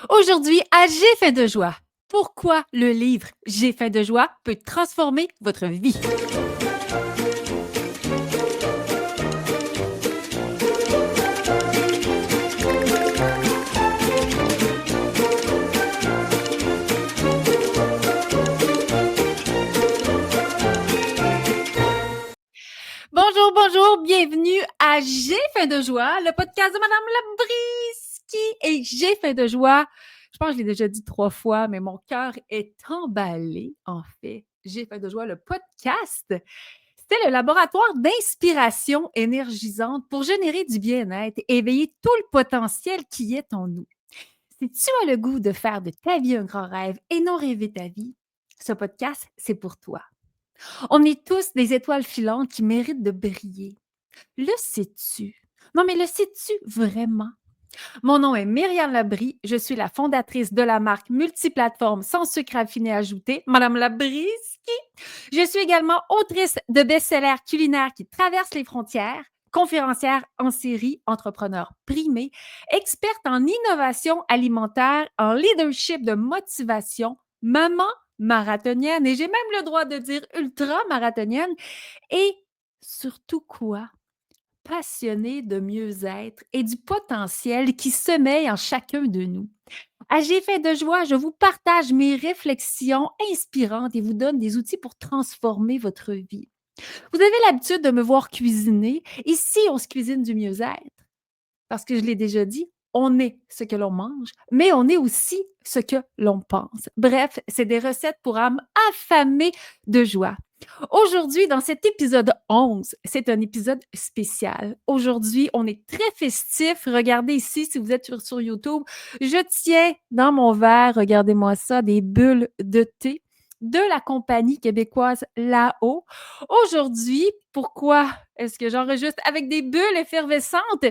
Aujourd'hui, à J'ai faim de joie. Pourquoi le livre J'ai faim de joie peut transformer votre vie? Bonjour, bonjour, bienvenue à J'ai faim de joie, le podcast de Madame Labriski. Et J'ai faim de joie, je pense que je l'ai déjà dit 3 fois, mais mon cœur est emballé, en fait. J'ai faim de joie, le podcast. C'était le laboratoire d'inspiration énergisante pour générer du bien-être et éveiller tout le potentiel qui est en nous. Si tu as le goût de faire de ta vie un grand rêve et non rêver ta vie, ce podcast, c'est pour toi. On est tous des étoiles filantes qui méritent de briller. Le sais-tu? Non, mais le sais-tu vraiment? Mon nom est Myriam Labrie. Je suis la fondatrice de la marque multiplateforme sans sucre raffiné ajouté, Madame Labriski. Je suis également autrice de best-sellers culinaires qui traversent les frontières, conférencière en série, entrepreneur primé, experte en innovation alimentaire, en leadership de motivation, maman marathonienne, et j'ai même le droit de dire ultra marathonienne, et surtout quoi? Passionnée de mieux-être et du potentiel qui sommeille en chacun de nous. À J'ai fait de joie, je vous partage mes réflexions inspirantes et vous donne des outils pour transformer votre vie. Vous avez l'habitude de me voir cuisiner. Ici, on se cuisine du mieux-être. Parce que je l'ai déjà dit, on est ce que l'on mange, mais on est aussi ce que l'on pense. Bref, c'est des recettes pour âmes affamées de joie. Aujourd'hui, dans cet épisode 11, c'est un épisode spécial. Aujourd'hui, on est très festif. Regardez ici, si vous êtes sur YouTube, je tiens dans mon verre, regardez-moi ça, des bulles de thé de la compagnie québécoise Là-haut. Aujourd'hui, pourquoi est-ce que j'enregistre avec des bulles effervescentes?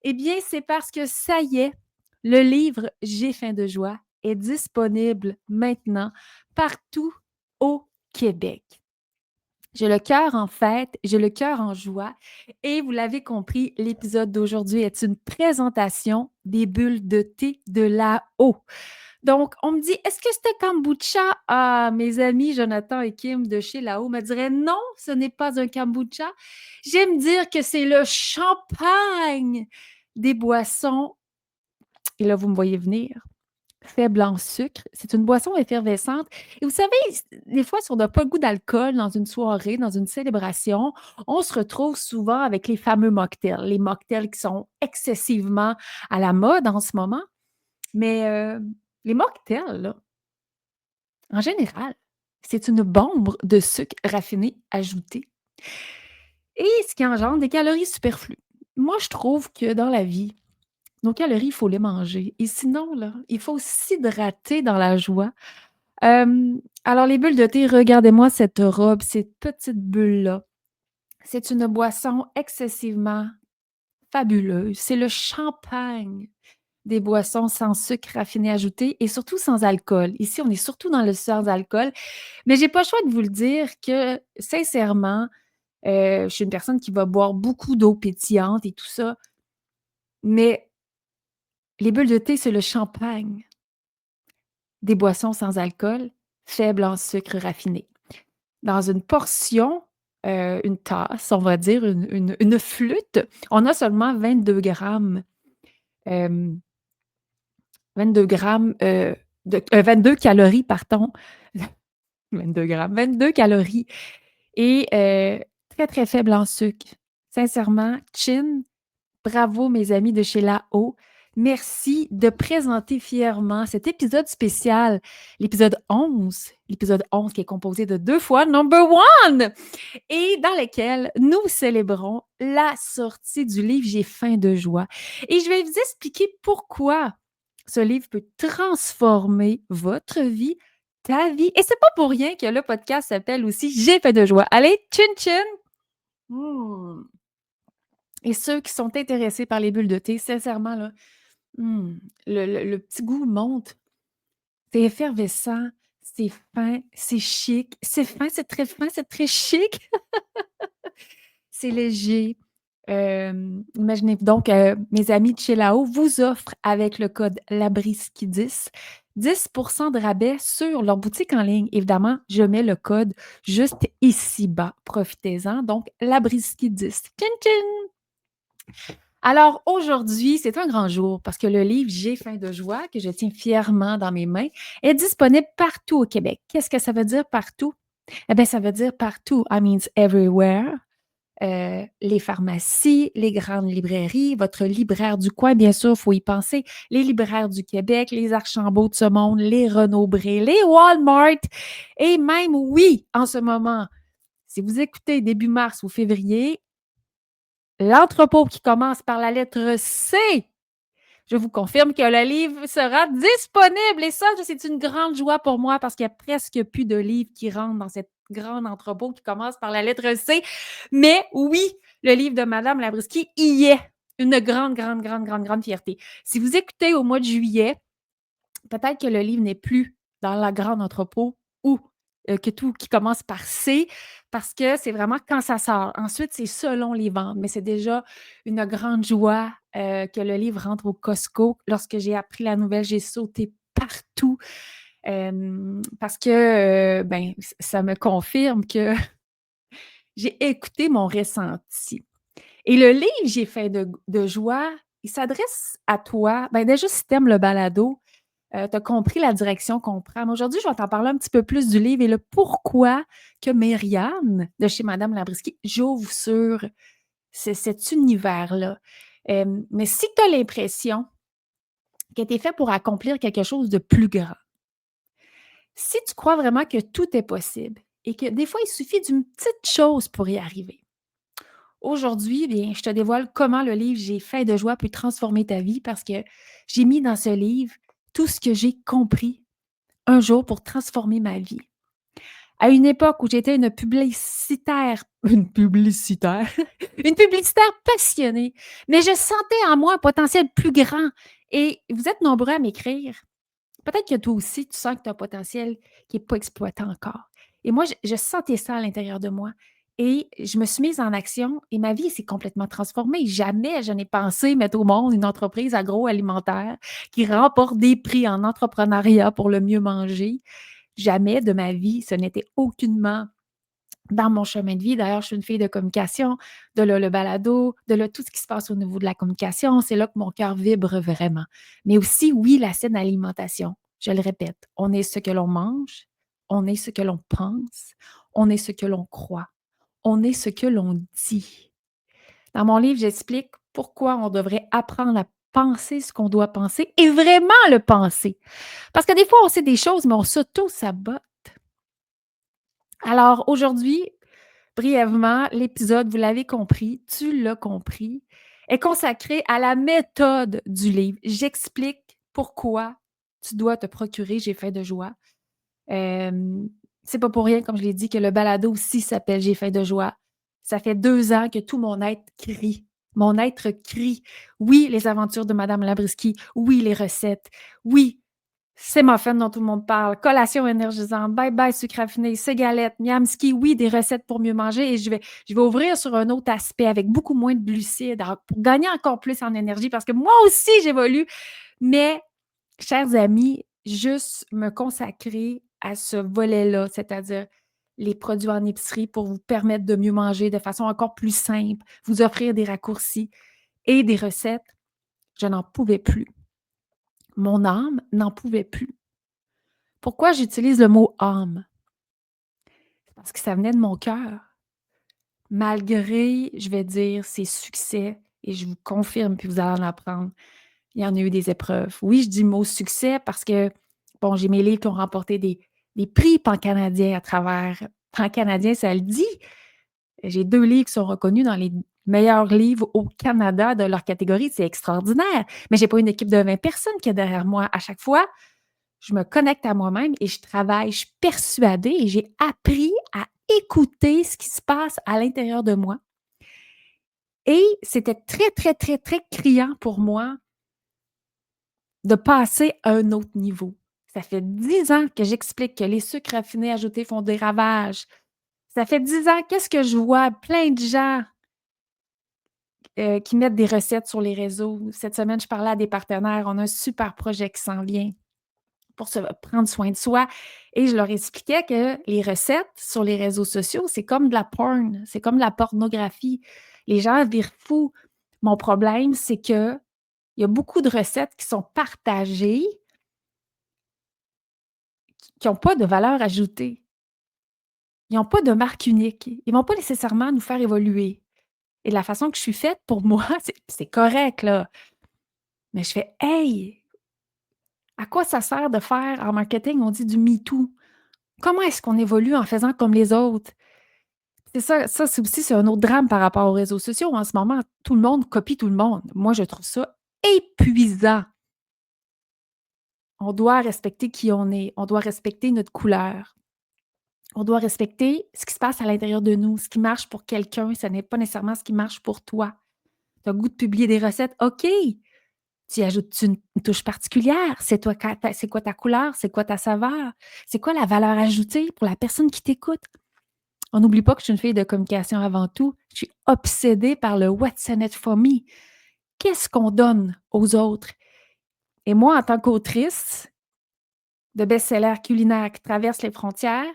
Eh bien, c'est parce que ça y est, le livre J'ai faim de joie est disponible maintenant partout au Québec. J'ai le cœur en fête, j'ai le cœur en joie et vous l'avez compris, l'épisode d'aujourd'hui est une présentation des bulles de thé de là-haut. Donc, on me dit, est-ce que c'était kombucha? Ah, mes amis Jonathan et Kim de chez là-haut me diraient non, ce n'est pas un kombucha. J'aime dire que c'est le champagne des boissons. Et là, vous me voyez venir faible en sucre. C'est une boisson effervescente. Et vous savez, des fois, si on n'a pas le goût d'alcool dans une soirée, dans une célébration, on se retrouve souvent avec les fameux mocktails. Les mocktails qui sont excessivement à la mode en ce moment. Mais les mocktails, là, en général, c'est une bombe de sucre raffiné ajouté. Et ce qui engendre des calories superflues. Moi, je trouve que dans la vie, nos calories, il faut les manger. Et sinon, là, il faut s'hydrater dans la joie. Alors les bulles de thé, regardez-moi cette robe, ces petites bulles-là. C'est une boisson excessivement fabuleuse. C'est le champagne des boissons sans sucre raffiné ajouté et surtout sans alcool. Ici, on est surtout dans le sans alcool, mais j'ai pas le choix de vous le dire que sincèrement, je suis une personne qui va boire beaucoup d'eau pétillante et tout ça, mais les bulles de thé, c'est le champagne des boissons sans alcool, faibles en sucre raffiné. Dans une portion, une tasse, on va dire, une flûte, on a seulement 22 grammes, 22 grammes, 22 calories, pardon. 22 grammes, 22 calories et très, très faible en sucre. Sincèrement, chin, bravo mes amis de chez là-haut. Merci de présenter fièrement cet épisode spécial, l'épisode 11 qui est composé de 2 fois number one et dans lequel nous célébrons la sortie du livre J'ai faim de joie. Et je vais vous expliquer pourquoi ce livre peut transformer votre vie, ta vie. Et c'est pas pour rien que le podcast s'appelle aussi J'ai faim de joie. Allez, chin chin! Mmh. Et ceux qui sont intéressés par les bulles de thé, sincèrement, là, mmh, le petit goût monte. C'est effervescent, c'est fin, c'est chic. C'est fin, c'est très chic. C'est léger. Imaginez donc, mes amis de chez Lao vous offrent avec le code LABRISKI10 10 de rabais sur leur boutique en ligne. Évidemment, je mets le code juste ici-bas. Profitez-en. Donc, LABRISKI10. Tchin, tchin! Alors aujourd'hui, c'est un grand jour parce que le livre J'ai faim de joie, que je tiens fièrement dans mes mains, est disponible partout au Québec. Qu'est-ce que ça veut dire partout? Eh bien, ça veut dire partout. I means everywhere. Les pharmacies, les grandes librairies, votre libraire du coin, bien sûr, il faut y penser, les libraires du Québec, les Archambault de ce monde, les Renaud-Bré, les Walmart et même, oui, en ce moment, si vous écoutez début mars ou février, l'entrepôt qui commence par la lettre C, je vous confirme que le livre sera disponible. Et ça, c'est une grande joie pour moi parce qu'il n'y a presque plus de livres qui rentrent dans cette grande entrepôt qui commence par la lettre C. Mais oui, le livre de Madame Labriski y est. Une grande, grande, grande, grande, grande fierté. Si vous écoutez au mois de juillet, peut-être que le livre n'est plus dans la grande entrepôt ou que tout qui commence par C, parce que c'est vraiment quand ça sort. Ensuite, c'est selon les ventes, mais c'est déjà une grande joie que le livre rentre au Costco. Lorsque j'ai appris la nouvelle, j'ai sauté partout parce que ben, ça me confirme que j'ai écouté mon ressenti. Et le livre J'ai fait de joie, il s'adresse à toi. Ben déjà, si tu aimes le balado, tu as compris la direction qu'on prend. Mais aujourd'hui, je vais t'en parler un petit peu plus du livre et le pourquoi que Myriam, de chez Madame Labriski, j'ouvre sur cet univers-là. Mais si tu as l'impression que tu es fait pour accomplir quelque chose de plus grand, si tu crois vraiment que tout est possible et que des fois, il suffit d'une petite chose pour y arriver, aujourd'hui, bien, je te dévoile comment le livre J'ai faim de joie peut transformer ta vie parce que j'ai mis dans ce livre tout ce que j'ai compris un jour pour transformer ma vie. À une époque où j'étais une publicitaire, une publicitaire passionnée, mais je sentais en moi un potentiel plus grand. Et vous êtes nombreux à m'écrire. Peut-être que toi aussi, tu sens que tu as un potentiel qui n'est pas exploité encore. Et moi, je sentais ça à l'intérieur de moi. Et je me suis mise en action et ma vie s'est complètement transformée. Jamais je n'ai pensé mettre au monde une entreprise agroalimentaire qui remporte des prix en entrepreneuriat pour le mieux manger. Jamais de ma vie, ce n'était aucunement dans mon chemin de vie. D'ailleurs, je suis une fille de communication, de là le balado, de là tout ce qui se passe au niveau de la communication. C'est là que mon cœur vibre vraiment. Mais aussi, oui, la saine alimentation. Je le répète, on est ce que l'on mange, on est ce que l'on pense, on est ce que l'on croit, on est ce que l'on dit. Dans mon livre, j'explique pourquoi on devrait apprendre à penser ce qu'on doit penser et vraiment le penser. Parce que des fois, on sait des choses, mais on s'auto-sabote. Alors aujourd'hui, brièvement, l'épisode, vous l'avez compris, tu l'as compris, est consacré à la méthode du livre. J'explique pourquoi tu dois te procurer J'ai faim de joie. C'est pas pour rien, comme je l'ai dit, que le balado aussi s'appelle J'ai faim de joie. Ça fait 2 ans que tout mon être crie. Mon être crie. Oui, les aventures de Madame Labriski. Oui, les recettes. Oui, c'est muffins dont tout le monde parle, collation énergisante, bye-bye sucre raffiné, c'est galette, miamski, oui, des recettes pour mieux manger et je vais ouvrir sur un autre aspect avec beaucoup moins de glucides pour gagner encore plus en énergie parce que moi aussi, j'évolue. Mais, chers amis, juste me consacrer à ce volet-là, c'est-à-dire les produits en épicerie pour vous permettre de mieux manger de façon encore plus simple, vous offrir des raccourcis et des recettes, je n'en pouvais plus. Mon âme n'en pouvait plus. Pourquoi j'utilise le mot âme? Parce que ça venait de mon cœur. Malgré, je vais dire, ses succès, et je vous confirme, puis vous allez en apprendre, il y en a eu des épreuves. Oui, je dis le mot succès parce que, bon, j'ai mes livres qui ont remporté des prix pan-canadiens à travers. Pan-canadien, ça le dit. J'ai 2 livres qui sont reconnus dans les meilleurs livres au Canada de leur catégorie. C'est extraordinaire. Mais je n'ai pas une équipe de 20 personnes qui est derrière moi. À chaque fois, je me connecte à moi-même et je travaille, je suis persuadée et j'ai appris à écouter ce qui se passe à l'intérieur de moi. Et c'était très, très, très, très criant pour moi de passer à un autre niveau. Ça fait 10 ans que j'explique que les sucres raffinés ajoutés font des ravages. Ça fait 10 ans, qu'est-ce que je vois? Plein de gens qui mettent des recettes sur les réseaux. Cette semaine, je parlais à des partenaires. On a un super projet qui s'en vient pour se prendre soin de soi et je leur expliquais que les recettes sur les réseaux sociaux, c'est comme de la porn, c'est comme de la pornographie. Les gens virent fous. Mon problème, c'est qu'il y a beaucoup de recettes qui sont partagées qui n'ont pas de valeur ajoutée. Ils n'ont pas de marque unique. Ils ne vont pas nécessairement nous faire évoluer. Et de la façon que je suis faite, pour moi, c'est correct, là. Mais je fais: «Hey, à quoi ça sert de faire en marketing, on dit du me too? Comment est-ce qu'on évolue en faisant comme les autres?» C'est ça c'est aussi c'est un autre drame par rapport aux réseaux sociaux. En ce moment, tout le monde copie tout le monde. Moi, je trouve ça épuisant. On doit respecter qui on est, on doit respecter notre couleur. On doit respecter ce qui se passe à l'intérieur de nous. Ce qui marche pour quelqu'un, ce n'est pas nécessairement ce qui marche pour toi. Tu as le goût de publier des recettes, OK. Tu y ajoutes une touche particulière. C'est quoi ta couleur? C'est quoi ta saveur? C'est quoi la valeur ajoutée pour la personne qui t'écoute? On n'oublie pas que je suis une fille de communication avant tout. Je suis obsédée par le what's in it for me. Qu'est-ce qu'on donne aux autres? Et moi, en tant qu'autrice de best-sellers culinaires qui traversent les frontières,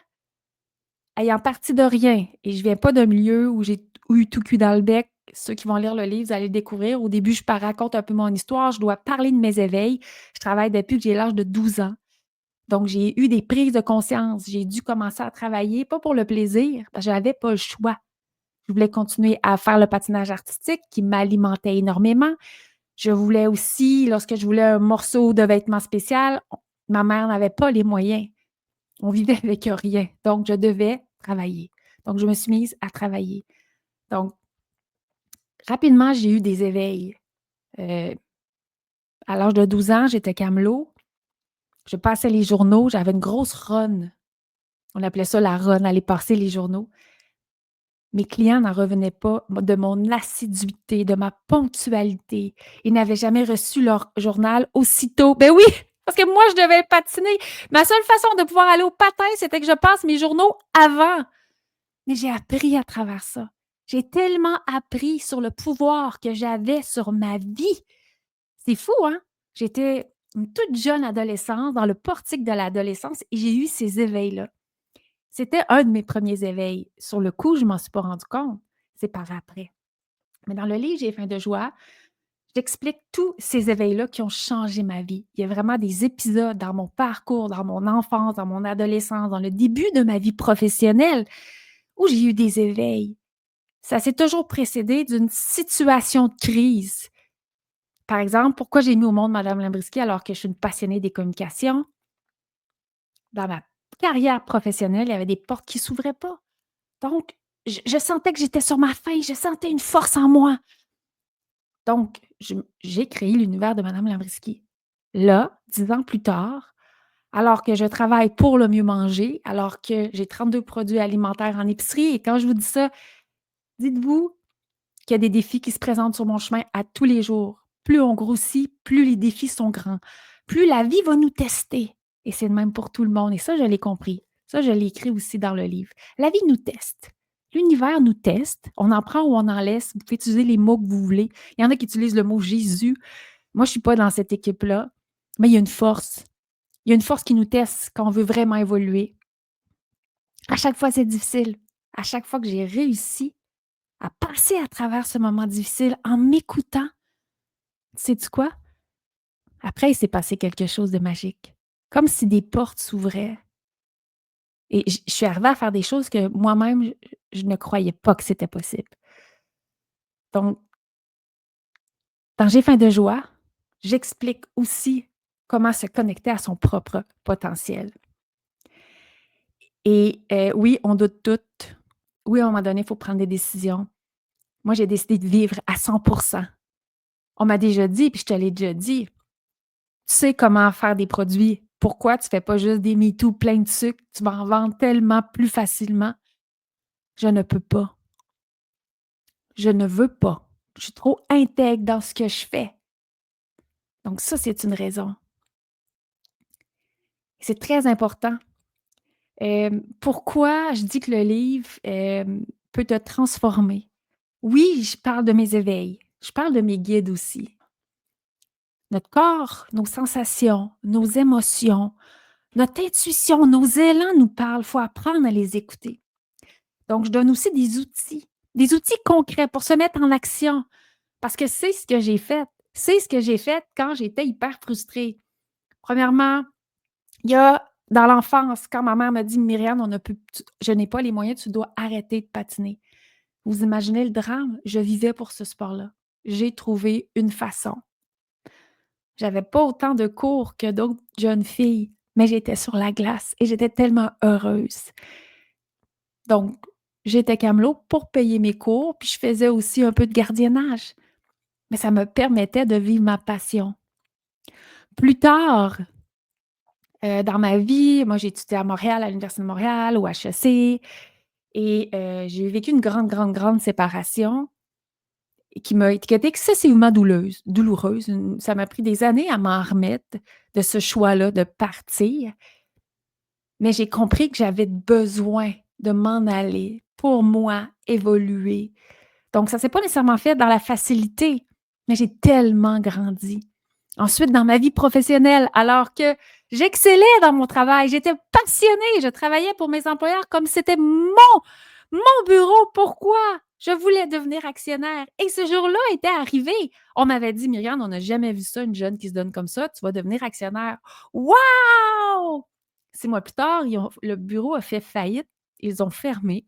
ayant parti de rien, et je viens pas d'un milieu où j'ai eu tout cuit dans le bec. Ceux qui vont lire le livre, vous allez le découvrir. Au début, je raconte un peu mon histoire. Je dois parler de mes éveils. Je travaille depuis que j'ai l'âge de 12 ans. Donc, j'ai eu des prises de conscience. J'ai dû commencer à travailler, pas pour le plaisir, parce que j'avais pas le choix. Je voulais continuer à faire le patinage artistique qui m'alimentait énormément. Je voulais aussi, lorsque je voulais un morceau de vêtement spécial, ma mère n'avait pas les moyens. On vivait avec rien. Donc, je devais travailler. Donc, je me suis mise à travailler. Donc, rapidement, j'ai eu des éveils. À l'âge de 12 ans, j'étais camelot. Je passais les journaux. J'avais une grosse run. On appelait ça la run, aller passer les journaux. Mes clients n'en revenaient pas de mon assiduité, de ma ponctualité. Ils n'avaient jamais reçu leur journal aussitôt. Ben oui, parce que moi, je devais patiner. Ma seule façon de pouvoir aller au patin, c'était que je passe mes journaux avant. Mais j'ai appris à travers ça. J'ai tellement appris sur le pouvoir que j'avais sur ma vie. C'est fou, hein? J'étais une toute jeune adolescente, dans le portique de l'adolescence, et j'ai eu ces éveils-là. C'était un de mes premiers éveils. Sur le coup, je ne m'en suis pas rendu compte. C'est par après. Mais dans le livre «J'ai faim de joie», j'explique tous ces éveils-là qui ont changé ma vie. Il y a vraiment des épisodes dans mon parcours, dans mon enfance, dans mon adolescence, dans le début de ma vie professionnelle où j'ai eu des éveils. Ça s'est toujours précédé d'une situation de crise. Par exemple, pourquoi j'ai mis au monde Madame Lambriski alors que je suis une passionnée des communications? Dans ma carrière professionnelle, il y avait des portes qui ne s'ouvraient pas. Donc, je sentais que j'étais sur ma fin, je sentais une force en moi. Donc, j'ai créé l'univers de Madame Lambriski. Là, 10 ans plus tard, alors que je travaille pour le mieux manger, alors que j'ai 32 produits alimentaires en épicerie, et quand je vous dis ça, dites-vous qu'il y a des défis qui se présentent sur mon chemin à tous les jours. Plus on grossit, plus les défis sont grands, plus la vie va nous tester. Et c'est le même pour tout le monde. Et ça, je l'ai compris. Ça, je l'ai écrit aussi dans le livre. La vie nous teste. L'univers nous teste. On en prend ou on en laisse. Vous pouvez utiliser les mots que vous voulez. Il y en a qui utilisent le mot Jésus. Moi, je ne suis pas dans cette équipe-là. Mais il y a une force. Il y a une force qui nous teste quand on veut vraiment évoluer. À chaque fois, c'est difficile. À chaque fois que j'ai réussi à passer à travers ce moment difficile en m'écoutant, sais-tu quoi? Après, il s'est passé quelque chose de magique. Comme si des portes s'ouvraient. Et je suis arrivée à faire des choses que moi-même, je ne croyais pas que c'était possible. Donc, dans J'ai faim de joie, j'explique aussi comment se connecter à son propre potentiel. Et oui, on doute toutes. Oui, à un moment donné, il faut prendre des décisions. Moi, j'ai décidé de vivre à 100%. On m'a déjà dit, puis je te l'ai déjà dit, tu sais comment faire des produits. Pourquoi tu ne fais pas juste des MeToo pleins de sucre? Tu vas en vendre tellement plus facilement. Je ne peux pas. Je ne veux pas. Je suis trop intègre dans ce que je fais. Donc ça, c'est une raison. C'est très important. Pourquoi je dis que le livre peut te transformer? Oui, je parle de mes éveils. Je parle de mes guides aussi. Notre corps, nos sensations, nos émotions, notre intuition, nos élans nous parlent. Il faut apprendre à les écouter. Donc, je donne aussi des outils concrets pour se mettre en action. Parce que c'est ce que j'ai fait. C'est ce que j'ai fait quand j'étais hyper frustrée. Premièrement, il y a dans l'enfance, quand ma mère m'a dit: «Myriam, je n'ai pas les moyens, tu dois arrêter de patiner». Vous imaginez le drame? Je vivais pour ce sport-là. J'ai trouvé une façon. J'avais pas autant de cours que d'autres jeunes filles, mais j'étais sur la glace et j'étais tellement heureuse. Donc, j'étais camelot pour payer mes cours, puis je faisais aussi un peu de gardiennage, mais ça me permettait de vivre ma passion. Plus tard, dans ma vie, moi, j'ai étudié à Montréal, à l'Université de Montréal, au HEC et j'ai vécu une grande, grande, grande séparation qui a été excessivement douloureuse. Ça m'a pris des années à m'en remettre de ce choix-là de partir, mais j'ai compris que j'avais besoin de m'en aller pour moi, évoluer. Donc ça s'est pas nécessairement fait dans la facilité, mais j'ai tellement grandi. Ensuite, dans ma vie professionnelle, alors que j'excellais dans mon travail, j'étais passionnée, je travaillais pour mes employeurs comme si c'était mon bureau. Pourquoi? Je voulais devenir actionnaire. Et ce jour-là était arrivé. On m'avait dit: «Myriam, on n'a jamais vu ça, une jeune qui se donne comme ça, tu vas devenir actionnaire». Wow! 6 mois plus tard, le bureau a fait faillite, ils ont fermé.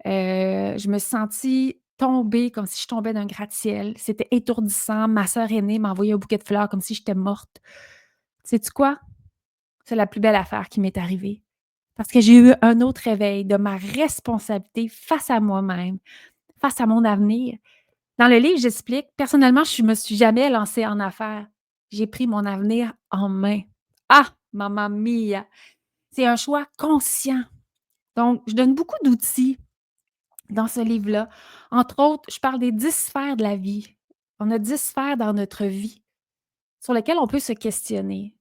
Je me suis sentie tomber comme si je tombais d'un gratte-ciel. C'était étourdissant. Ma sœur aînée m'a envoyé un bouquet de fleurs comme si j'étais morte. Sais-tu quoi? C'est la plus belle affaire qui m'est arrivée parce que j'ai eu un autre réveil de ma responsabilité face à moi-même, face à mon avenir. Dans le livre, j'explique, personnellement, je me suis jamais lancée en affaires. J'ai pris mon avenir en main. Ah! Mamma mia! C'est un choix conscient. Donc, je donne beaucoup d'outils dans ce livre-là. Entre autres, je parle des 10 sphères de la vie. On a 10 sphères dans notre vie sur lesquelles on peut se questionner.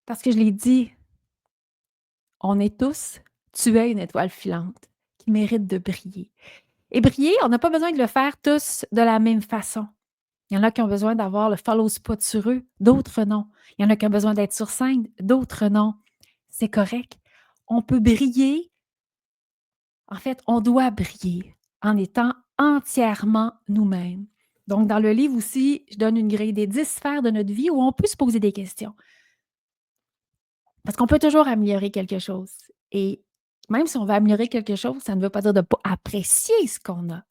Parce que je l'ai dit, on est tous, tu es une étoile filante qui mérite de briller. Et briller, on n'a pas besoin de le faire tous de la même façon. Il y en a qui ont besoin d'avoir le follow spot sur eux, d'autres non. Il y en a qui ont besoin d'être sur scène, d'autres non. C'est correct. On peut briller. En fait, on doit briller en étant entièrement nous-mêmes. Donc, dans le livre aussi, je donne une grille des 10 sphères de notre vie où on peut se poser des questions. Parce qu'on peut toujours améliorer quelque chose. Et même si on veut améliorer quelque chose, ça ne veut pas dire de ne pas apprécier ce qu'on a.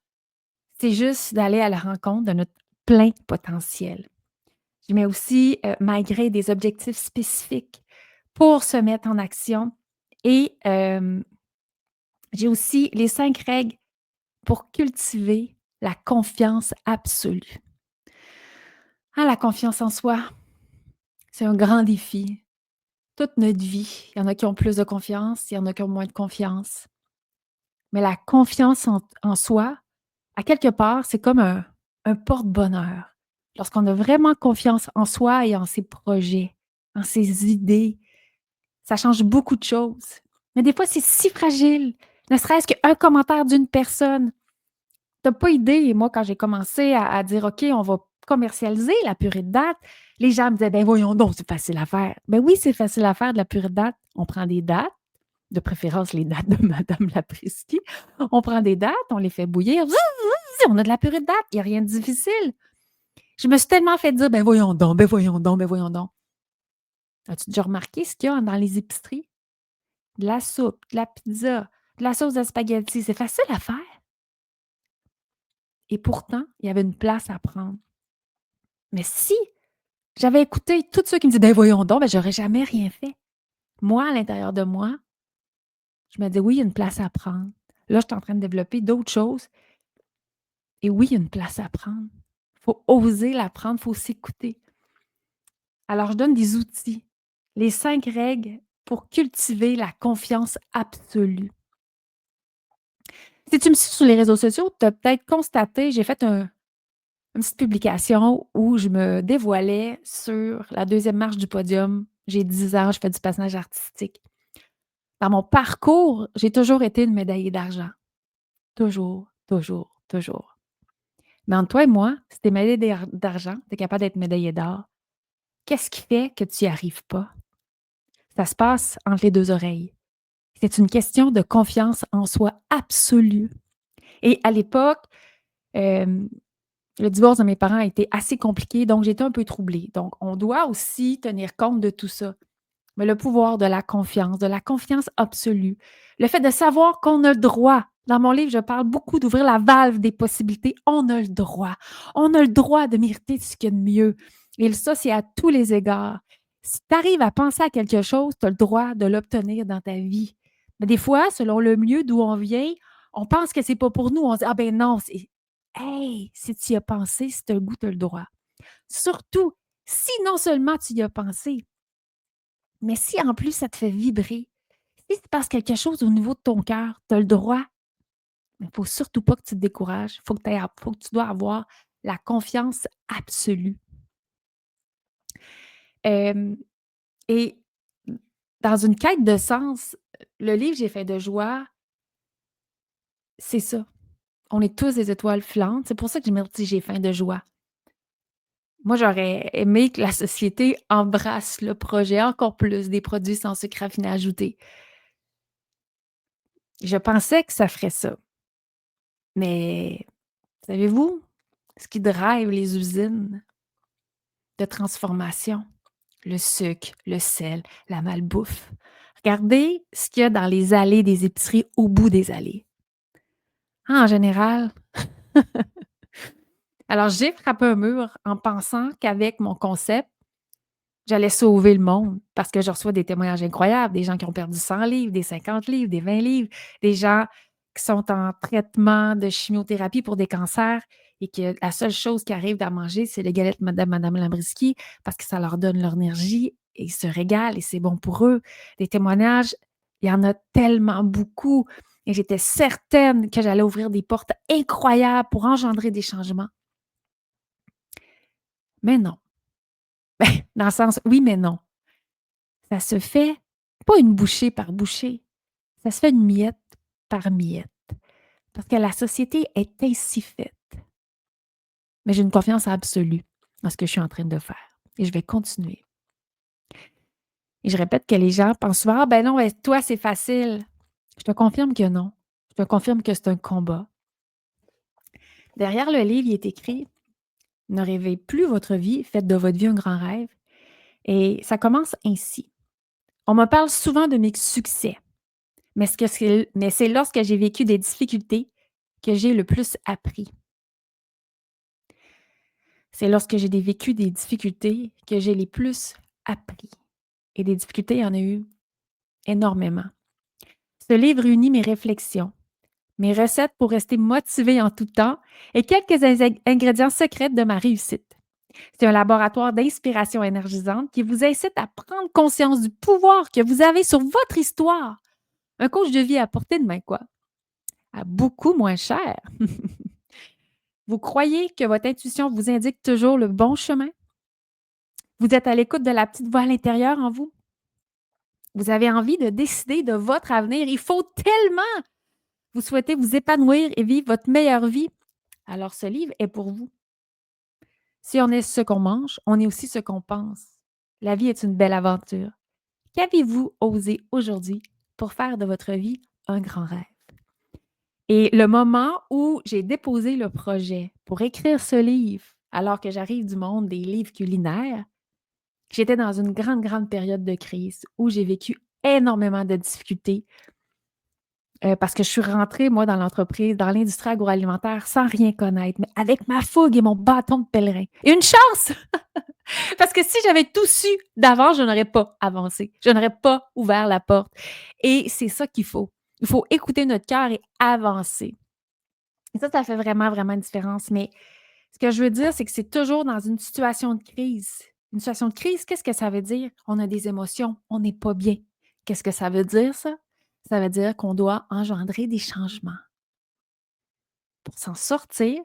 C'est juste d'aller à la rencontre de notre plein potentiel. Je mets aussi ma grille des objectifs spécifiques pour se mettre en action. Et j'ai aussi les 5 règles pour cultiver la confiance absolue. Ah, la confiance en soi, c'est un grand défi. Toute notre vie, il y en a qui ont plus de confiance, il y en a qui ont moins de confiance. Mais la confiance en soi, à quelque part, c'est comme un porte-bonheur. Lorsqu'on a vraiment confiance en soi et en ses projets, en ses idées, ça change beaucoup de choses. Mais des fois, c'est si fragile. Ne serait-ce qu'un commentaire d'une personne. Tu as pas idée, moi, quand j'ai commencé à dire: «OK, on va commercialiser la purée de dattes», les gens me disaient: «Ben voyons donc, c'est facile à faire». Ben oui, c'est facile à faire de la purée de dattes. On prend des dattes, de préférence les dattes de madame Lapriski. On prend des dattes, on les fait bouillir, on a de la purée de dattes, il y a rien de difficile. Je me suis tellement fait dire: «Ben voyons donc, ben voyons donc, ben voyons donc». As-tu déjà remarqué ce qu'il y a dans les épiceries? De la soupe, de la pizza, de la sauce à spaghetti, c'est facile à faire et pourtant, il y avait une place à prendre. Mais si j'avais écouté tous ceux qui me disaient: «Ben voyons donc, ben j'aurais jamais rien fait». Moi, à l'intérieur de moi, je me dis: «Oui, il y a une place à prendre». Là, je suis en train de développer d'autres choses et oui, il y a une place à prendre. Il faut oser la prendre, il faut s'écouter. Alors, je donne des outils, les 5 règles pour cultiver la confiance absolue. Si tu me suis sur les réseaux sociaux, tu as peut-être constaté, j'ai fait une petite publication où je me dévoilais sur la deuxième marche du podium. J'ai 10 ans, je fais du patinage artistique. Dans mon parcours, j'ai toujours été une médaillée d'argent. Toujours, toujours, toujours. Mais entre toi et moi, si tu es médaillé d'argent, tu es capable d'être médaillé d'or. Qu'est-ce qui fait que tu n'y arrives pas? Ça se passe entre les 2 oreilles. C'est une question de confiance en soi absolue. Et à l'époque, hem, le divorce de mes parents a été assez compliqué, donc j'étais un peu troublée. Donc on doit aussi tenir compte de tout ça. Mais le pouvoir de la confiance absolue, le fait de savoir qu'on a le droit. Dans mon livre, je parle beaucoup d'ouvrir la valve des possibilités. On a le droit. On a le droit de mériter ce qu'il y a de mieux. Et ça, c'est à tous les égards. Si tu arrives à penser à quelque chose, tu as le droit de l'obtenir dans ta vie. Mais des fois, selon le milieu d'où on vient, on pense que c'est pas pour nous. On se dit, ah ben non, c'est. Hey, si tu y as pensé, si tu as le goût, tu as le droit. Surtout, si non seulement tu y as pensé, mais si en plus ça te fait vibrer, si tu passes quelque chose au niveau de ton cœur, tu as le droit, mais il ne faut surtout pas que tu te décourages. Faut que tu dois avoir la confiance absolue. Hem et dans une quête de sens, le livre J'ai faim de joie, c'est ça. On est tous des étoiles filantes. C'est pour ça que je me dis: «J'ai faim de joie». Moi, j'aurais aimé que la société embrasse le projet encore plus des produits sans sucre raffiné ajouté. Je pensais que ça ferait ça, mais savez-vous ce qui drive les usines de transformation? Le sucre, le sel, la malbouffe. Regardez ce qu'il y a dans les allées des épiceries au bout des allées. En général, alors j'ai frappé un mur en pensant qu'avec mon concept, j'allais sauver le monde parce que je reçois des témoignages incroyables, des gens qui ont perdu 100 livres, des 50 livres, des 20 livres, des gens qui sont en traitement de chimiothérapie pour des cancers et que la seule chose qui arrive à manger, c'est les galettes Madame Lambriski parce que ça leur donne leur énergie et ils se régalent et c'est bon pour eux. Des témoignages, il y en a tellement beaucoup et j'étais certaine que j'allais ouvrir des portes incroyables pour engendrer des changements. Mais non. Dans le sens, oui, mais non. Ça se fait pas une bouchée par bouchée, ça se fait une miette par miette, parce que la société est ainsi faite. Mais j'ai une confiance absolue dans ce que je suis en train de faire et je vais continuer. Et je répète que les gens pensent souvent: «Ah ben non, toi, c'est facile». Je te confirme que non. Je te confirme que c'est un combat. Derrière le livre, il est écrit: «Ne rêvez plus votre vie, faites de votre vie un grand rêve» et ça commence ainsi. On me parle souvent de mes succès. Mais c'est lorsque j'ai vécu des difficultés que j'ai le plus appris. C'est lorsque j'ai vécu des difficultés que j'ai les plus appris. Et des difficultés, il y en a eu énormément. Ce livre réunit mes réflexions, mes recettes pour rester motivée en tout temps et quelques ingrédients secrets de ma réussite. C'est un laboratoire d'inspiration énergisante qui vous incite à prendre conscience du pouvoir que vous avez sur votre histoire. Un coach de vie à portée de main, quoi. À beaucoup moins cher. Vous croyez que votre intuition vous indique toujours le bon chemin? Vous êtes à l'écoute de la petite voix à l'intérieur en vous? Vous avez envie de décider de votre avenir. Il faut tellement vous souhaitez vous épanouir et vivre votre meilleure vie. Alors, ce livre est pour vous. Si on est ce qu'on mange, on est aussi ce qu'on pense. La vie est une belle aventure. Qu'avez-vous osé aujourd'hui pour faire de votre vie un grand rêve? Et le moment où j'ai déposé le projet pour écrire ce livre, alors que j'arrive du monde des livres culinaires, j'étais dans une grande, grande période de crise où j'ai vécu énormément de difficultés, parce que je suis rentrée, moi, dans l'entreprise, dans l'industrie agroalimentaire sans rien connaître, mais avec ma fougue et mon bâton de pèlerin. Et une chance! Parce que si j'avais tout su d'avance, je n'aurais pas avancé. Je n'aurais pas ouvert la porte. Et c'est ça qu'il faut. Il faut écouter notre cœur et avancer. Et ça fait vraiment, vraiment une différence. Mais ce que je veux dire, c'est que c'est toujours dans une situation de crise. Une situation de crise, qu'est-ce que ça veut dire? On a des émotions, on n'est pas bien. Qu'est-ce que ça veut dire, ça? Ça veut dire qu'on doit engendrer des changements. Pour s'en sortir,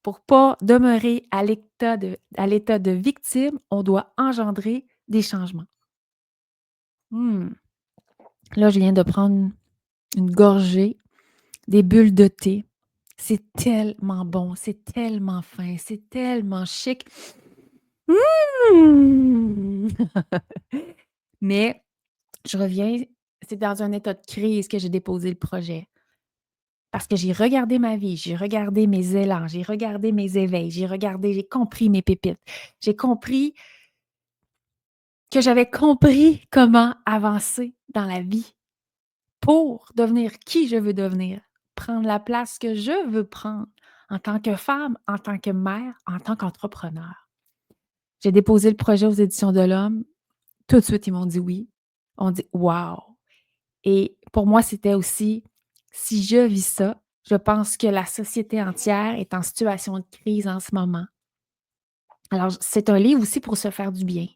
pour pas demeurer à l'état de victime, on doit engendrer des changements. Là, je viens de prendre une gorgée des bulles de thé. C'est tellement bon, c'est tellement fin, c'est tellement chic. Mmh! Mais je reviens, c'est dans un état de crise que j'ai déposé le projet. Parce que j'ai regardé ma vie, j'ai regardé mes élans, j'ai regardé mes éveils, j'ai compris mes pépites. J'ai compris que j'avais compris comment avancer dans la vie pour devenir qui je veux devenir, prendre la place que je veux prendre en tant que femme, en tant que mère, en tant qu'entrepreneur. J'ai déposé le projet aux Éditions de l'Homme. Tout de suite, ils m'ont dit oui. On dit wow! Et pour moi, c'était aussi, si je vis ça, je pense que la société entière est en situation de crise en ce moment. Alors, c'est un livre aussi pour se faire du bien.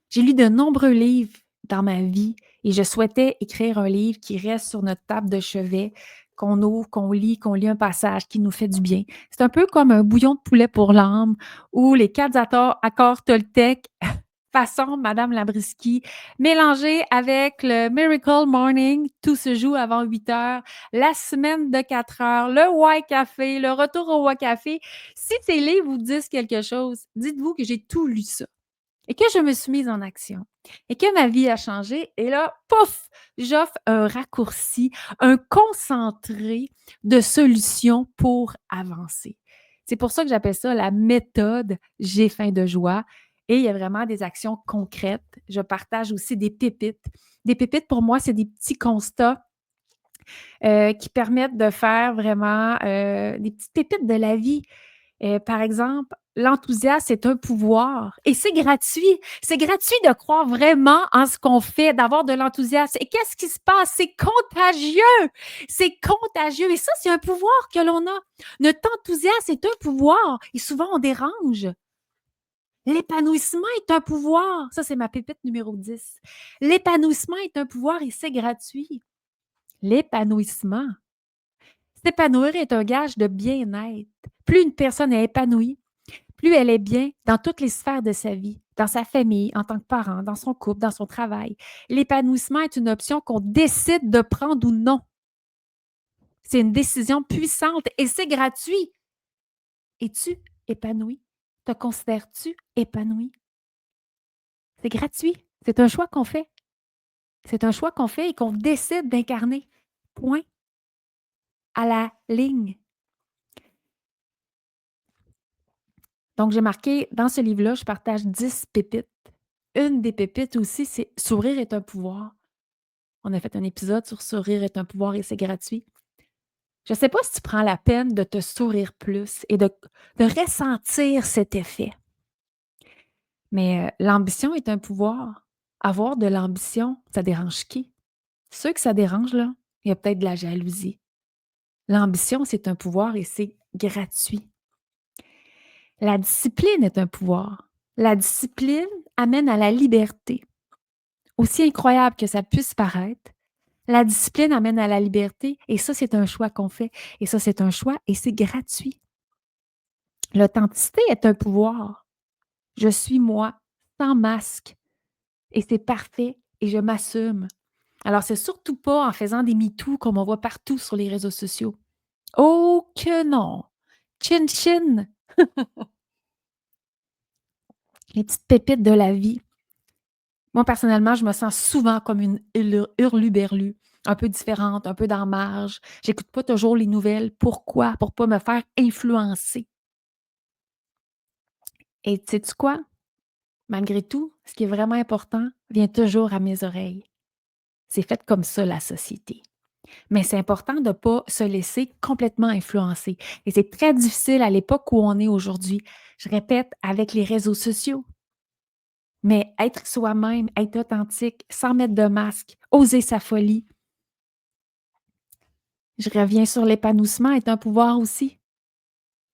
J'ai lu de nombreux livres dans ma vie et je souhaitais écrire un livre qui reste sur notre table de chevet, qu'on ouvre, qu'on lit un passage qui nous fait du bien. C'est un peu comme un bouillon de poulet pour l'âme ou les 4 accords Toltec façon Madame Labriski, mélangé avec le Miracle Morning, tout se joue avant 8 heures, la semaine de 4 heures, le Y Café, le retour au Y Café. Si ces livres vous disent quelque chose, dites-vous que j'ai tout lu ça et que je me suis mise en action et que ma vie a changé. Et là, pouf, j'offre un raccourci, un concentré de solutions pour avancer. C'est pour ça que j'appelle ça la méthode J'ai faim de joie. Et il y a vraiment des actions concrètes. Je partage aussi des pépites. Des pépites, pour moi, c'est des petits constats qui permettent de faire vraiment des petites pépites de la vie. Par exemple, l'enthousiasme est un pouvoir et c'est gratuit. C'est gratuit de croire vraiment en ce qu'on fait, d'avoir de l'enthousiasme. Et qu'est-ce qui se passe? C'est contagieux. C'est contagieux. Et ça, c'est un pouvoir que l'on a. Notre enthousiasme est un pouvoir et souvent on dérange. L'épanouissement est un pouvoir. Ça, c'est ma pépite numéro 10. L'épanouissement est un pouvoir et c'est gratuit. L'épanouissement. S'épanouir est un gage de bien-être. Plus une personne est épanouie, plus elle est bien dans toutes les sphères de sa vie, dans sa famille, en tant que parent, dans son couple, dans son travail. L'épanouissement est une option qu'on décide de prendre ou non. C'est une décision puissante et c'est gratuit. Es-tu épanoui? Te considères-tu épanoui? C'est gratuit. C'est un choix qu'on fait. C'est un choix qu'on fait et qu'on décide d'incarner. Point. À la ligne. Donc, j'ai marqué dans ce livre-là, je partage 10 pépites. Une des pépites aussi, c'est sourire est un pouvoir. On a fait un épisode sur sourire est un pouvoir et c'est gratuit. Je ne sais pas si tu prends la peine de te sourire plus et de ressentir cet effet. Mais l'ambition est un pouvoir. Avoir de l'ambition, ça dérange qui? Ceux que ça dérange, là, il y a peut-être de la jalousie. L'ambition, c'est un pouvoir et c'est gratuit. La discipline est un pouvoir. La discipline amène à la liberté. Aussi incroyable que ça puisse paraître, la discipline amène à la liberté et ça, c'est un choix qu'on fait. Et ça, c'est un choix et c'est gratuit. L'authenticité est un pouvoir. Je suis moi, sans masque. Et c'est parfait et je m'assume. Alors, c'est surtout pas en faisant des MeToo comme on voit partout sur les réseaux sociaux. Oh que non! Chin chin! Les petites pépites de la vie. Moi, personnellement, je me sens souvent comme une hurluberlue, un peu différente, un peu dans marge. J'écoute pas toujours les nouvelles. Pourquoi? Pour pas me faire influencer. Et sais-tu quoi? Malgré tout, ce qui est vraiment important vient toujours à mes oreilles. C'est fait comme ça, la société. Mais c'est important de ne pas se laisser complètement influencer. Et c'est très difficile à l'époque où on est aujourd'hui. Je répète, avec les réseaux sociaux. Mais être soi-même, être authentique, sans mettre de masque, oser sa folie. Je reviens sur l'épanouissement, est un pouvoir aussi.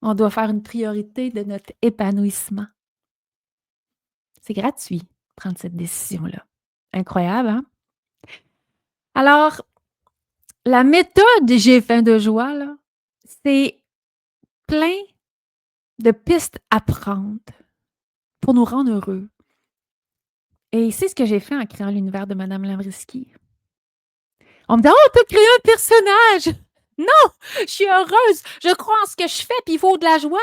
On doit faire une priorité de notre épanouissement. C'est gratuit, prendre cette décision-là. Incroyable, hein? Alors, la méthode J'ai faim de joie, là, c'est plein de pistes à prendre pour nous rendre heureux. Et c'est ce que j'ai fait en créant l'univers de Madame Labriski. On me dit: «Oh, tu as créé un personnage!» Non! Je suis heureuse! Je crois en ce que je fais, puis il faut de la joie.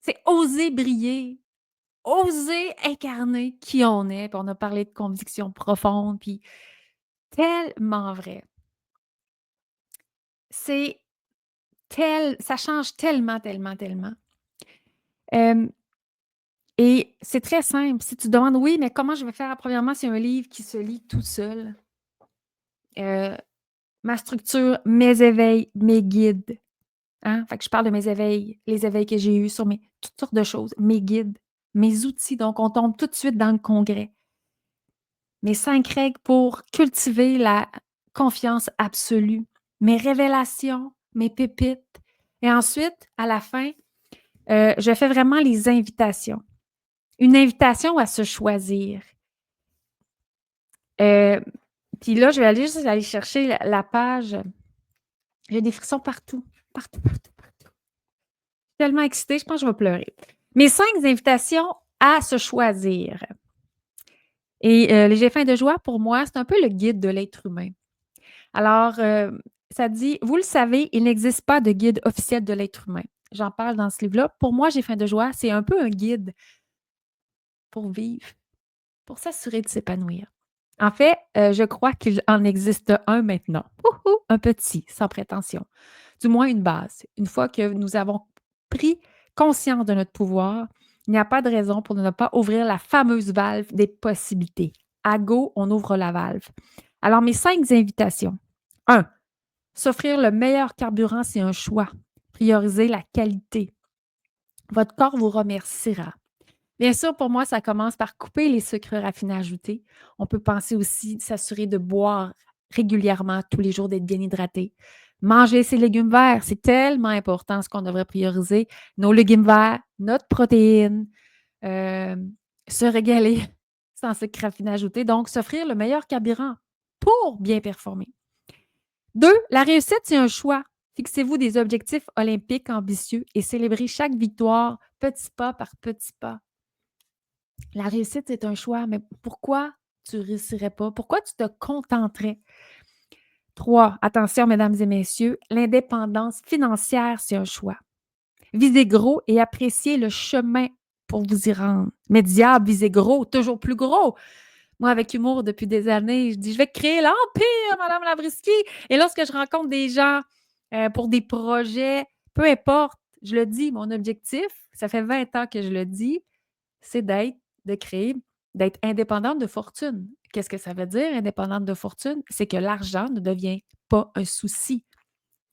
C'est oser briller, oser incarner qui on est, puis on a parlé de convictions profondes, puis tellement vrai. C'est ça change tellement, tellement, tellement. Hem Et c'est très simple. Si tu te demandes: «Oui, mais comment je vais faire?» Premièrement, c'est un livre qui se lit tout seul. Heu, Ma structure, mes éveils, mes guides, hein? Fait que je parle de mes éveils, les éveils que j'ai eus sur mes toutes sortes de choses, mes guides, mes outils. Donc on tombe tout de suite dans le concret. Mes 5 règles pour cultiver la confiance absolue, mes révélations, mes pépites et ensuite, à la fin, je fais vraiment les invitations. Une invitation à se choisir. Heu, Puis là, je vais aller juste aller chercher la page. J'ai des frissons partout, partout, partout, partout. Tellement excitée, je pense que je vais pleurer. Mes 5 invitations à se choisir et les Géfins de joie, pour moi, c'est un peu le guide de l'être humain. Alors, ça dit: «Vous le savez, il n'existe pas de guide officiel de l'être humain». J'en parle dans ce livre-là. Pour moi, Géfins de joie, c'est un peu un guide pour vivre, pour s'assurer de s'épanouir. En fait, je crois qu'il en existe un maintenant. Hou un petit, sans prétention. Du moins une base. Une fois que nous avons pris conscience de notre pouvoir, il n'y a pas de raison pour ne pas ouvrir la fameuse valve des possibilités. À go, on ouvre la valve. Alors mes 5 invitations. Un, s'offrir le meilleur carburant, c'est un choix. Prioriser la qualité. Votre corps vous remerciera. Bien sûr, pour moi, ça commence par couper les sucres raffinés ajoutés. On peut penser aussi s'assurer de boire régulièrement tous les jours, d'être bien hydraté. Manger ses légumes verts, c'est tellement important ce qu'on devrait prioriser. Nos légumes verts, notre protéine, euh, se régaler sans sucre raffiné ajouté. Donc, s'offrir le meilleur carburant pour bien performer. 2, la réussite, c'est un choix. Fixez-vous des objectifs olympiques ambitieux et célébrez chaque victoire petit pas par petit pas. La réussite, c'est un choix, mais pourquoi tu ne réussirais pas? Pourquoi tu te contenterais? 3, attention, mesdames et messieurs, l'indépendance financière, c'est un choix. Visez gros et appréciez le chemin pour vous y rendre. Mais diable, visez gros, toujours plus gros. Moi, avec humour, depuis des années, je dis, je vais créer l'empire, Madame Labriski. Et lorsque je rencontre des gens pour des projets, peu importe, je le dis, mon objectif, ça fait 20 ans que je le dis, c'est de créer, d'être indépendante de fortune. Qu'est-ce que ça veut dire, indépendante de fortune? C'est que l'argent ne devient pas un souci.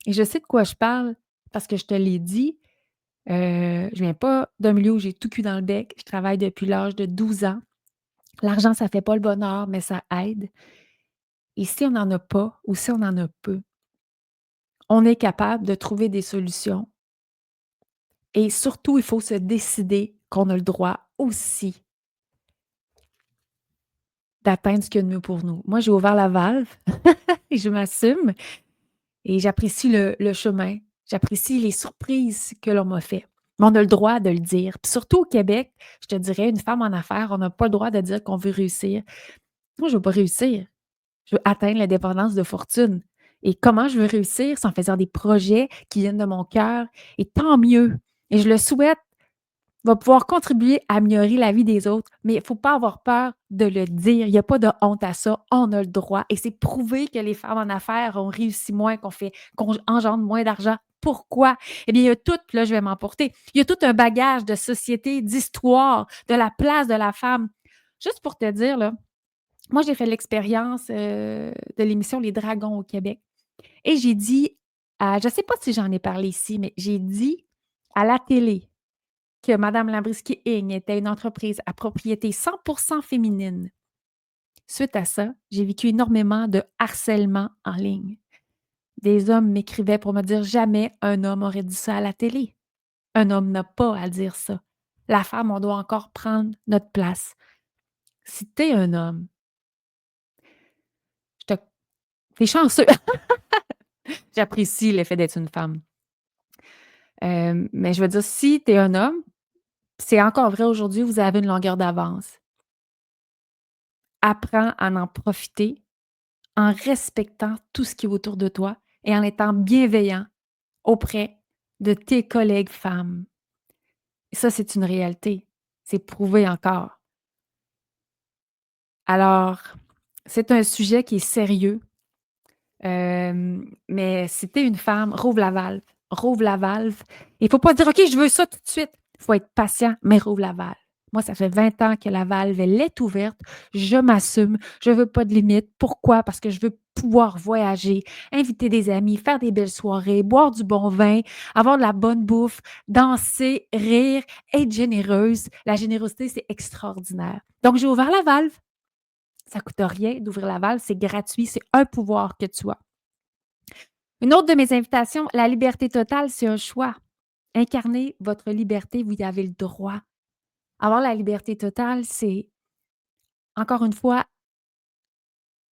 Et je sais de quoi je parle parce que je te l'ai dit. Je viens pas d'un milieu où j'ai tout cul dans le bec. Je travaille depuis l'âge de 12 ans. L'argent, ça fait pas le bonheur, mais ça aide. Et si on n'en a pas ou si on en a peu, on est capable de trouver des solutions. Et surtout, il faut se décider qu'on a le droit aussi d'atteindre ce qu'il y a de mieux pour nous. Moi, j'ai ouvert la valve et je m'assume et j'apprécie le chemin. J'apprécie les surprises que l'on m'a fait. Mais on a le droit de le dire. Puis surtout au Québec, je te dirais, une femme en affaires, on n'a pas le droit de dire qu'on veut réussir. Moi, je ne veux pas réussir. Je veux atteindre l'indépendance de fortune. Et comment je veux réussir? C'est en faisant des projets qui viennent de mon cœur. Et tant mieux. Et je le souhaite va pouvoir contribuer à améliorer la vie des autres, mais il ne faut pas avoir peur de le dire. Il n'y a pas de honte à ça. On a le droit. Et c'est prouvé que les femmes en affaires ont réussi moins, qu'on engendre moins d'argent. Pourquoi? Eh bien, il y a tout, là, je vais m'emporter. Il y a tout un bagage de société, d'histoire, de la place de la femme. Juste pour te dire, là, moi, j'ai fait l'expérience de l'émission Les Dragons au Québec. Et j'ai dit, je ne sais pas si j'en ai parlé ici, mais j'ai dit à la télé, que Madame Labriski Inc. était une entreprise à propriété 100% féminine. Suite à ça, j'ai vécu énormément de harcèlement en ligne. Des hommes m'écrivaient pour me dire jamais un homme aurait dit ça à la télé. Un homme n'a pas à dire ça. La femme, on doit encore prendre notre place. Si tu es un homme, je te... t'es chanceux. J'apprécie l'effet d'être une femme. Mais je veux dire, si tu es un homme, c'est encore vrai aujourd'hui, vous avez une longueur d'avance. Apprends à en profiter en respectant tout ce qui est autour de toi et en étant bienveillant auprès de tes collègues femmes. Et ça, c'est une réalité. C'est prouvé encore. Alors, c'est un sujet qui est sérieux, mais si tu es une femme, rouvre la valve. Rouvre la valve. Il faut pas dire: «OK, je veux ça tout de suite». Il faut être patient, mais rouvre la valve. Moi, ça fait 20 ans que la valve, elle est ouverte. Je m'assume. Je veux pas de limite. Pourquoi? Parce que je veux pouvoir voyager, inviter des amis, faire des belles soirées, boire du bon vin, avoir de la bonne bouffe, danser, rire, être généreuse. La générosité, c'est extraordinaire. Donc, j'ai ouvert la valve. Ça coûte rien d'ouvrir la valve, c'est gratuit, c'est un pouvoir que tu as. Une autre de mes invitations, la liberté totale, c'est un choix. Incarnez votre liberté, vous y avez le droit. Avoir la liberté totale, c'est, encore une fois,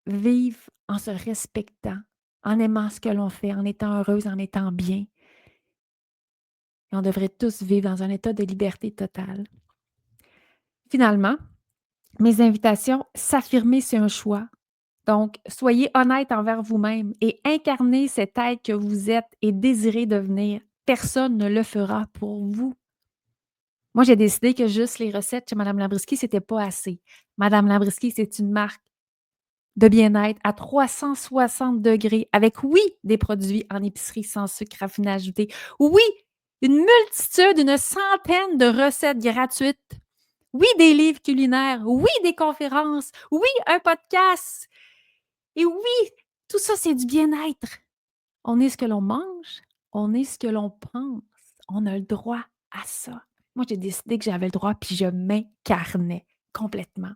vivre en se respectant, en aimant ce que l'on fait, en étant heureuse, en étant bien. Et on devrait tous vivre dans un état de liberté totale. Finalement, mes invitations, s'affirmer, c'est un choix. Donc, soyez honnête envers vous-même et incarnez cet être que vous êtes et désirez devenir. Personne ne le fera pour vous. Moi, j'ai décidé que juste les recettes chez Madame Labriski, c'était pas assez. Madame Labriski, c'est une marque de bien-être à 360 degrés avec, oui, des produits en épicerie sans sucre raffiné ajouté. Oui, une multitude, une centaine de recettes gratuites. Oui, des livres culinaires. Oui, des conférences. Oui, un podcast. Et oui, tout ça, c'est du bien-être. On est ce que l'on mange, on est ce que l'on pense. On a le droit à ça. Moi, j'ai décidé que j'avais le droit, puis je m'incarnais complètement.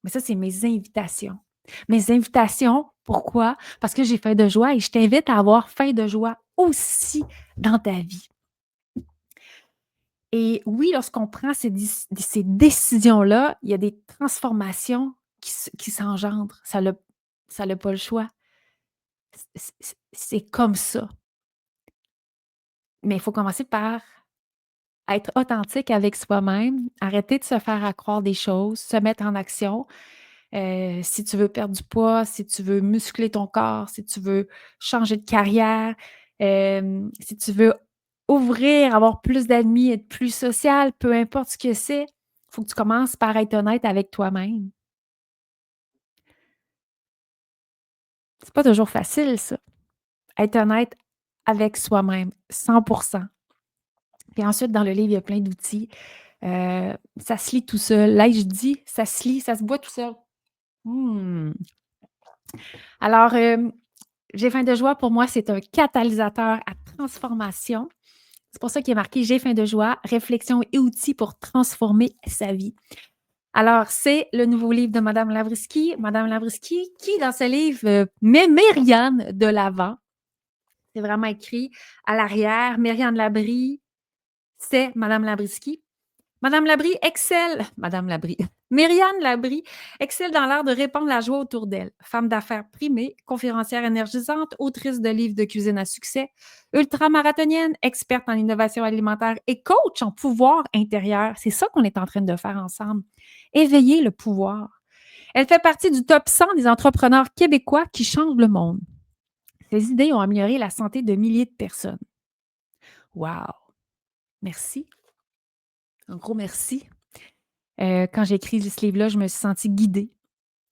Mais ça, c'est mes invitations. Mes invitations, pourquoi? Parce que j'ai faim de joie et je t'invite à avoir faim de joie aussi dans ta vie. Et oui, lorsqu'on prend ces décisions-là, il y a des transformations qui s'engendrent. Ça n'a pas le choix. C'est comme ça. Mais il faut commencer par être authentique avec soi-même, arrêter de se faire croire des choses, se mettre en action. Si tu veux perdre du poids, si tu veux muscler ton corps, si tu veux changer de carrière, si tu veux ouvrir, avoir plus d'amis, être plus social, peu importe ce que c'est, il faut que tu commences par être honnête avec toi-même. C'est pas toujours facile ça, être honnête avec soi-même, 100%. Puis ensuite, dans le livre, il y a plein d'outils. Ça se lit tout seul. Là, je dis, ça se lit, ça se boit tout seul. Mmh. Alors, J'ai faim de joie, pour moi, c'est un catalyseur à transformation. C'est pour ça qu'il est marqué J'ai faim de joie, réflexion et outils pour transformer sa vie. Alors, c'est le nouveau livre de Madame Labriski. Madame Labriski, qui, dans ce livre, met Myriane de l'avant. C'est vraiment écrit à l'arrière. Myriane Labrie, c'est Madame Labriski. Madame Labrie, Myriane Labrie excelle dans l'art de répandre la joie autour d'elle. Femme d'affaires primée, conférencière énergisante, autrice de livres de cuisine à succès, ultramarathonienne, experte en innovation alimentaire et coach en pouvoir intérieur. C'est ça qu'on est en train de faire ensemble. Éveiller le pouvoir. Elle fait partie du top 100 des entrepreneurs québécois qui changent le monde. Ses idées ont amélioré la santé de milliers de personnes. Wow! Merci. Un gros merci. Quand j'ai écrit ce livre-là, je me suis sentie guidée.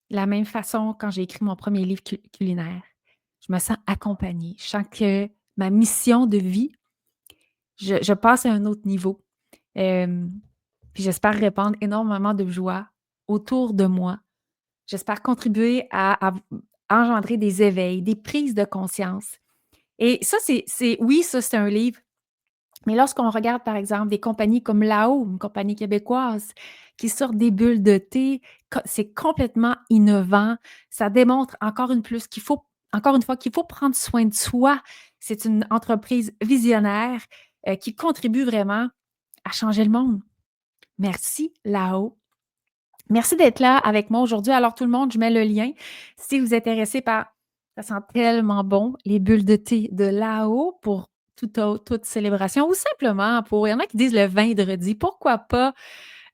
De la même façon, quand j'ai écrit mon premier livre culinaire, je me sens accompagnée. Je sens que ma mission de vie, je passe à un autre niveau. Puis j'espère répandre énormément de joie autour de moi. J'espère contribuer à engendrer des éveils, des prises de conscience. Et ça, oui, ça, c'est un livre. Mais lorsqu'on regarde, par exemple, des compagnies comme Lao, une compagnie québécoise, qui sortent des bulles de thé, c'est complètement innovant. Ça démontre encore une fois, qu'il faut prendre soin de soi. C'est une entreprise visionnaire qui contribue vraiment à changer le monde. Merci, Lao. Merci d'être là avec moi aujourd'hui. Alors, tout le monde, je mets le lien. Si vous êtes intéressé par, ça sent tellement bon, les bulles de thé de Lao pour toute célébration ou simplement pour, il y en a qui disent le vendredi, pourquoi pas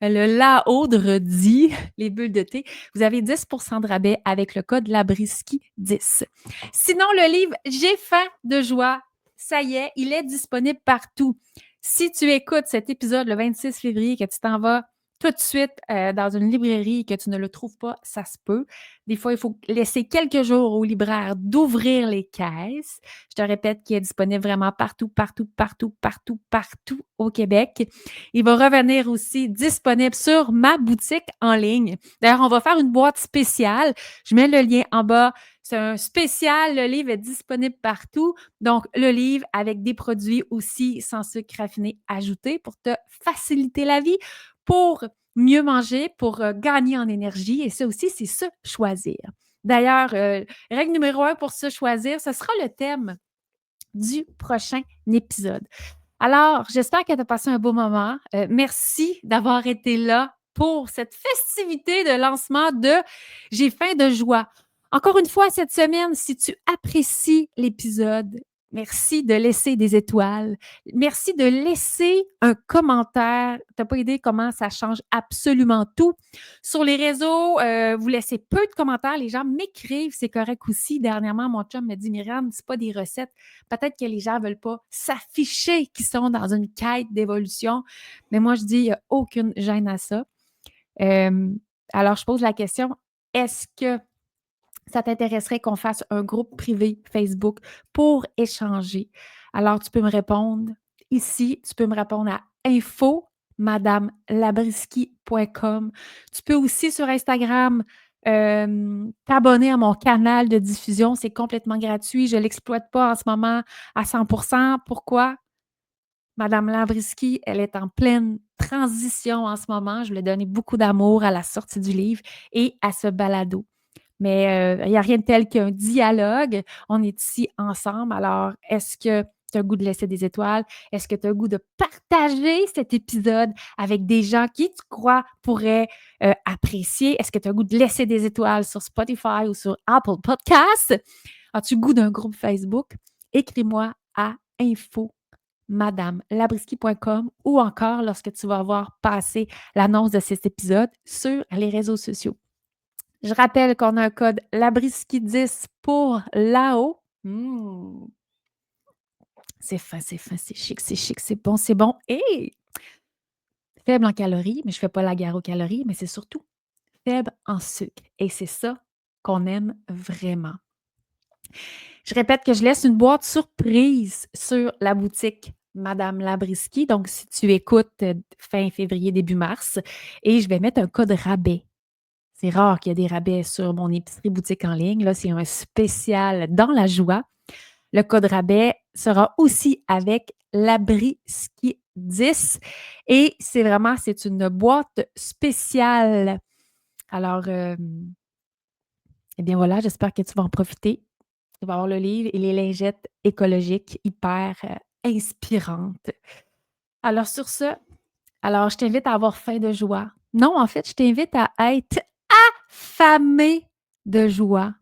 le Lao de redit, les bulles de thé, vous avez 10 de rabais avec le code Labriski10. Sinon, le livre J'ai faim de joie, ça y est, il est disponible partout. Si tu écoutes cet épisode le 26 février, que tu t'en vas tout de suite dans une librairie et que tu ne le trouves pas, ça se peut. Des fois, il faut laisser quelques jours au libraire d'ouvrir les caisses. Je te répète qu'il est disponible vraiment partout, partout, partout, partout, partout au Québec. Il va revenir aussi disponible sur ma boutique en ligne. D'ailleurs, on va faire une boîte spéciale. Je mets le lien en bas. C'est un spécial. Le livre est disponible partout. Donc, le livre avec des produits aussi sans sucre raffiné ajouté pour te faciliter la vie, pour mieux manger, pour gagner en énergie. Et ça aussi, c'est se choisir. D'ailleurs, règle numéro 1 pour se choisir, ce sera le thème du prochain épisode. Alors, j'espère que tu as passé un beau moment. Merci d'avoir été là pour cette festivité de lancement de J'ai faim de joie. Encore une fois, cette semaine, si tu apprécies l'épisode, merci de laisser des étoiles. Merci de laisser un commentaire. Tu n'as pas idée comment ça change absolument tout. Sur les réseaux, vous laissez peu de commentaires. Les gens m'écrivent, c'est correct aussi. Dernièrement, mon chum me dit, Myriam, c'est pas des recettes. Peut-être que les gens ne veulent pas s'afficher qu'ils sont dans une quête d'évolution. Mais moi, je dis, il n'y a aucune gêne à ça. Alors, je pose la question, est-ce que ça t'intéresserait qu'on fasse un groupe privé Facebook pour échanger? Alors, tu peux me répondre ici. Tu peux me répondre à info@madamelabriski.com. Tu peux aussi sur Instagram t'abonner à mon canal de diffusion. C'est complètement gratuit. Je ne l'exploite pas en ce moment à 100%. Pourquoi? Madame Labriski, elle est en pleine transition en ce moment. Je lui ai donné beaucoup d'amour à la sortie du livre et à ce balado. Mais il n'y a rien de tel qu'un dialogue. On est ici ensemble. Alors, est-ce que tu as le goût de laisser des étoiles? Est-ce que tu as le goût de partager cet épisode avec des gens qui, tu crois, pourraient apprécier? Est-ce que tu as le goût de laisser des étoiles sur Spotify ou sur Apple Podcasts? As-tu le goût d'un groupe Facebook? Écris-moi à info@madamelabriski.com ou encore lorsque tu vas voir passer l'annonce de cet épisode sur les réseaux sociaux. Je rappelle qu'on a un code Labriski10 pour là-haut. C'est fin, c'est chic, c'est bon, c'est bon. Et faible en calories, mais je ne fais pas la guerre aux calories, mais c'est surtout faible en sucre. Et c'est ça qu'on aime vraiment. Je répète que je laisse une boîte surprise sur la boutique Madame Labriski. Donc, si tu écoutes fin février, début mars, et je vais mettre un code rabais. C'est rare qu'il y ait des rabais sur mon épicerie boutique en ligne. Là, c'est un spécial dans la joie. Le code rabais sera aussi avec Labriski 10 et c'est une boîte spéciale. Alors, eh bien voilà, j'espère que tu vas en profiter. Tu vas avoir le livre et les lingettes écologiques hyper inspirantes. Alors, sur ce, je t'invite à avoir faim de joie. Non, en fait, je t'invite à être affamé de joie.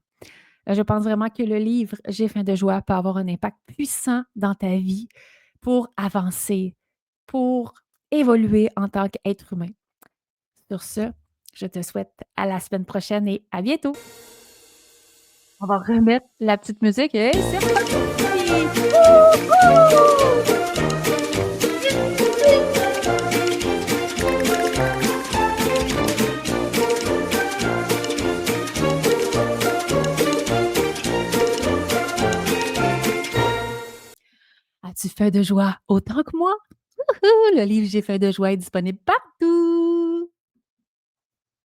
Je pense vraiment que le livre J'ai faim de joie peut avoir un impact puissant dans ta vie pour avancer, pour évoluer en tant qu'être humain. Sur ce, je te souhaite à la semaine prochaine et à bientôt. On va remettre la petite musique et c'est parti! As-tu faim de joie autant que moi? Le livre J'ai faim de joie est disponible partout.